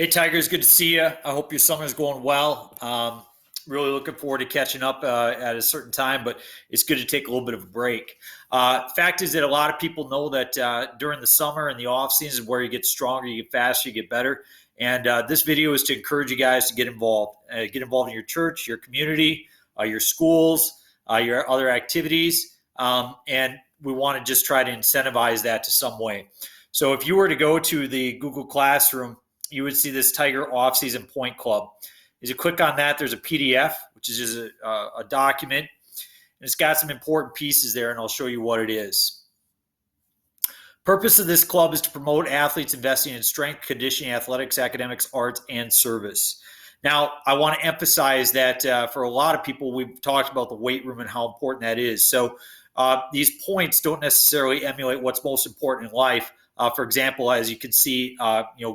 Hey, Tigers, good to see you. I hope your summer is going well. Really looking forward to catching up at a certain time, but it's good to take a little bit of a break. Fact is that a lot of people know that during the summer and the off season is where you get stronger, you get faster, you get better. And this video is to encourage you guys to get involved. Get involved in your church, your community, your schools, your other activities. And we want to just try to incentivize that to some way. So if you were to go to the Google Classroom, you would see this Tiger Off-Season Point Club. As you click on that, there's a PDF, which is just a document. And it's got some important pieces there, and I'll show you what it is. Purpose of this club is to promote athletes investing in strength, conditioning, athletics, academics, arts, and service. Now, I want to emphasize that for a lot of people, we've talked about the weight room and how important that is. So these points don't necessarily emulate what's most important in life. For example, as you can see,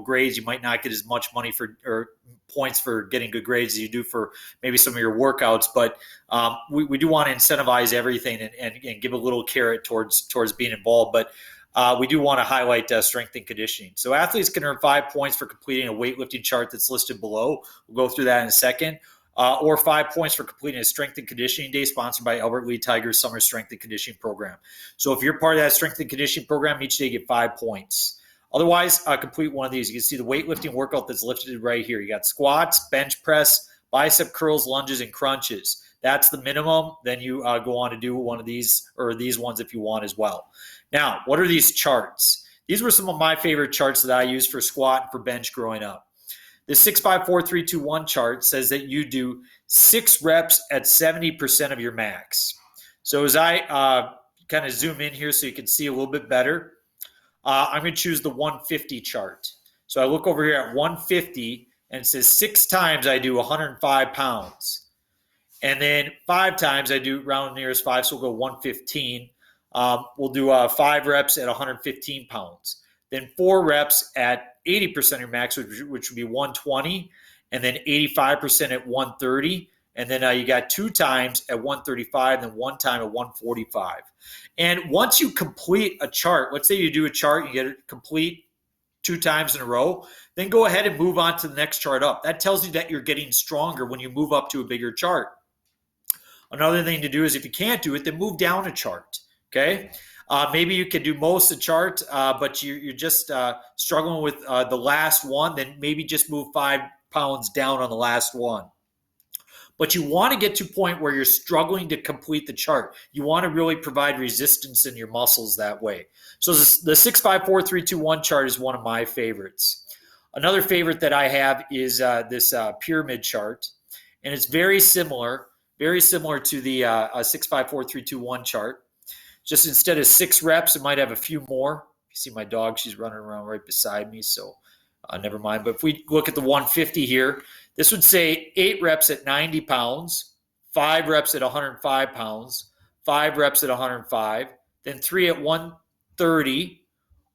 grades, you might not get as much money or points for getting good grades as you do for maybe some of your workouts. But we do want to incentivize everything and give a little carrot towards being involved. But we do want to highlight strength and conditioning. So athletes can earn 5 points for completing a weightlifting chart that's listed below. We'll go through that in a second. Or 5 points for completing a strength and conditioning day sponsored by Albert Lee Tigers Summer Strength and Conditioning Program. So if you're part of that strength and conditioning program, each day you get 5 points. Otherwise, complete one of these. You can see the weightlifting workout that's listed right here. You got squats, bench press, bicep curls, lunges, and crunches. That's the minimum. Then you go on to do one of these or these ones if you want as well. Now, what are these charts? These were some of my favorite charts that I used for squat and for bench growing up. The 6-5-4-3-2-1 chart says that you do 6 reps at 70% of your max. So as I kind of zoom in here so you can see a little bit better, I'm going to choose the 150 chart. So I look over here at 150 and it says 6 times I do 105 pounds. And then 5 times I do round nearest 5, so we'll go 115. We'll do 5 reps at 115 pounds. Then 4 reps at 80% of your max, which would be 120, and then 85% at 130. And then you got 2 times at 135, and then 1 time at 145. And once you complete a chart, let's say you do a chart, you get it complete 2 times in a row, then go ahead and move on to the next chart up. That tells you that you're getting stronger when you move up to a bigger chart. Another thing to do is if you can't do it, then move down a chart, okay? Maybe you can do most of the chart, but you're just struggling with the last one, then maybe just move 5 pounds down on the last one. But you want to get to a point where you're struggling to complete the chart. You want to really provide resistance in your muscles that way. So the 6-5-4-3-2-1 chart is one of my favorites. Another favorite that I have is this pyramid chart, and it's very similar to the 6-5-4-3-2-1 chart. Just instead of 6 reps, it might have a few more. You see my dog, she's running around right beside me, so never mind. But if we look at the 150 here, this would say 8 reps at 90 pounds, 5 reps at 105 pounds, 5 reps at 105, then 3 at 130,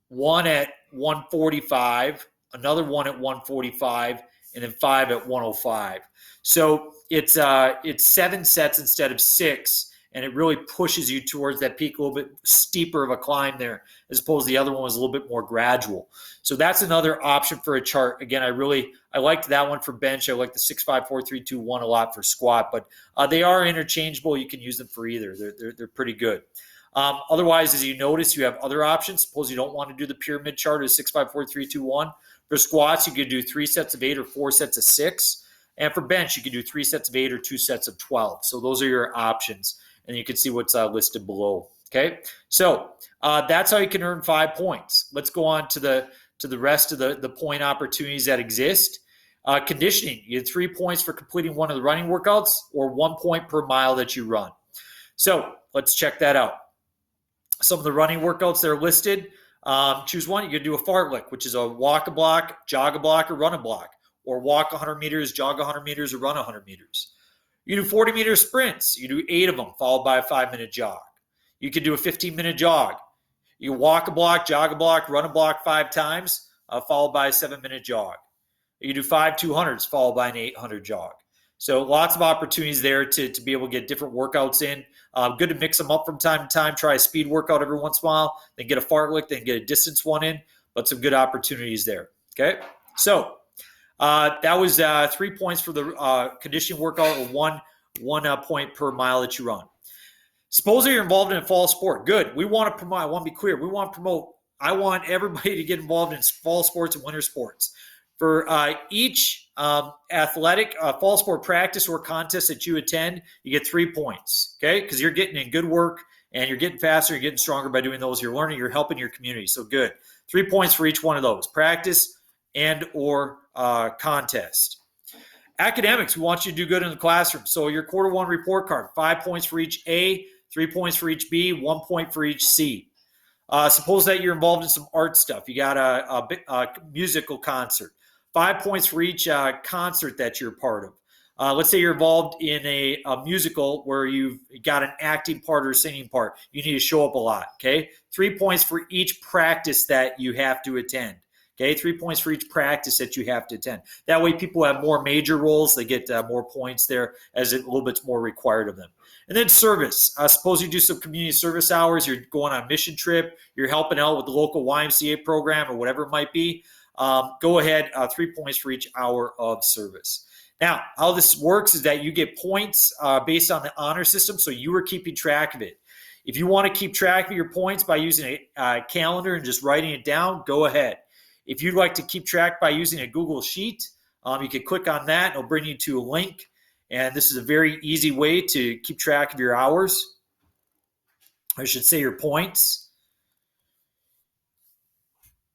1 at 145, another 1 at 145, and then 5 at 105. So it's 7 sets instead of 6. And it really pushes you towards that peak, a little bit steeper of a climb there, as opposed to the other one was a little bit more gradual. So that's another option for a chart. Again, I liked that one for bench. I like the 6-5-4-3-2-1 a lot for squat, but they are interchangeable. You can use them for either. They're pretty good. Otherwise, as you notice, you have other options. Suppose you don't want to do the pyramid chart of 6-5-4-3-2-1. For squats, you could do 3 sets of 8 or 4 sets of 6. And for bench, you could do 3 sets of 8 or 2 sets of 12. So those are your options. And you can see what's listed below. Okay, so that's how you can earn 5 points. Let's go on to the rest of the point opportunities that exist. Conditioning, you get 3 points for completing one of the running workouts, or 1 point per mile that you run. So let's check that out. Some of the running workouts that are listed. Choose one. You can do a fartlek, which is a walk a block, jog a block, or run a block, or walk 100 meters, jog 100 meters, or run 100 meters. You do 40-meter sprints. You do 8 of them, followed by a 5-minute jog. You can do a 15-minute jog. You walk a block, jog a block, run a block 5 times, followed by a 7-minute jog. You do 5 200s, followed by an 800 jog. So lots of opportunities there to be able to get different workouts in. Good to mix them up from time to time. Try a speed workout every once in a while, then get a fartlek, then get a distance one in. But some good opportunities there. Okay, so That was 3 points for the conditioning workout, or one point per mile that you run. Suppose you're involved in a fall sport. Good. We want to promote. I want to be clear. We want to promote. I want everybody to get involved in fall sports and winter sports. For each athletic fall sport practice or contest that you attend, you get 3 points, okay? Because you're getting in good work and you're getting faster, you're getting stronger by doing those. You're learning, you're helping your community. So good. 3 points for each one of those, practice and or contest. Academics, we want you to do good in the classroom. So your quarter one report card, 5 points for each A, 3 points for each B, 1 point for each C. Suppose that you're involved in some art stuff. You got a musical concert. 5 points for each concert that you're part of. Let's say you're involved in a musical where you've got an acting part or a singing part. You need to show up a lot, okay? 3 points for each practice that you have to attend. Okay, 3 points for each practice that you have to attend. That way people have more major roles. They get more points there as a little bit more required of them. And then service. Suppose you do some community service hours. You're going on a mission trip. You're helping out with the local YMCA program or whatever it might be. Go ahead, 3 points for each hour of service. Now, how this works is that you get points based on the honor system, so you are keeping track of it. If you want to keep track of your points by using a calendar and just writing it down, go ahead. If you'd like to keep track by using a Google Sheet, you can click on that. It'll bring you to a link. And this is a very easy way to keep track of your hours. I should say your points.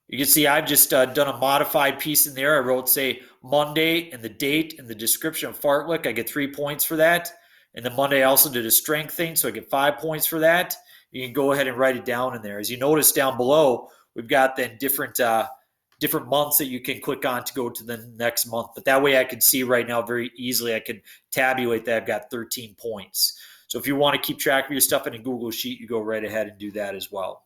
You can see I've just done a modified piece in there. I wrote, say, Monday and the date and the description of fartlek. I get 3 points for that. And then Monday I also did a strength thing, so I get 5 points for that. You can go ahead and write it down in there. As you notice down below, we've got then different months that you can click on to go to the next month. But that way I can see right now very easily, I can tabulate that I've got 13 points. So if you want to keep track of your stuff in a Google Sheet, you go right ahead and do that as well.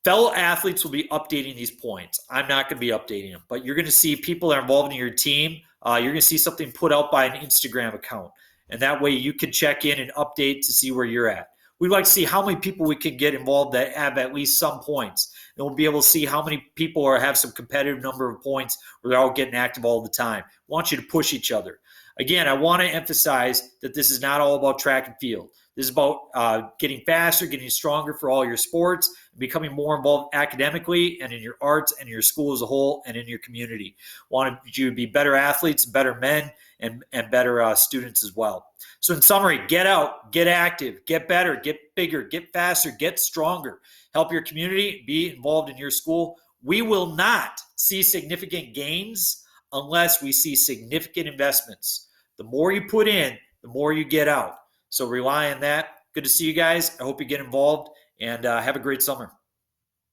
Fellow athletes will be updating these points. I'm not going to be updating them, but you're going to see people that are involved in your team. You're going to see something put out by an Instagram account. And that way you can check in and update to see where you're at. We'd like to see how many people we can get involved that have at least some points. And we'll be able to see how many people have some competitive number of points where they're all getting active all the time. I want you to push each other. Again, I want to emphasize that this is not all about track and field. This is about getting faster, getting stronger for all your sports, becoming more involved academically and in your arts and your school as a whole and in your community. Want you to be better athletes, better men, and better students as well. So in summary, get out, get active, get better, get bigger, get faster, get stronger. Help your community, be involved in your school. We will not see significant gains unless we see significant investments. The more you put in, the more you get out. So rely on that. Good to see you guys. I hope you get involved and have a great summer.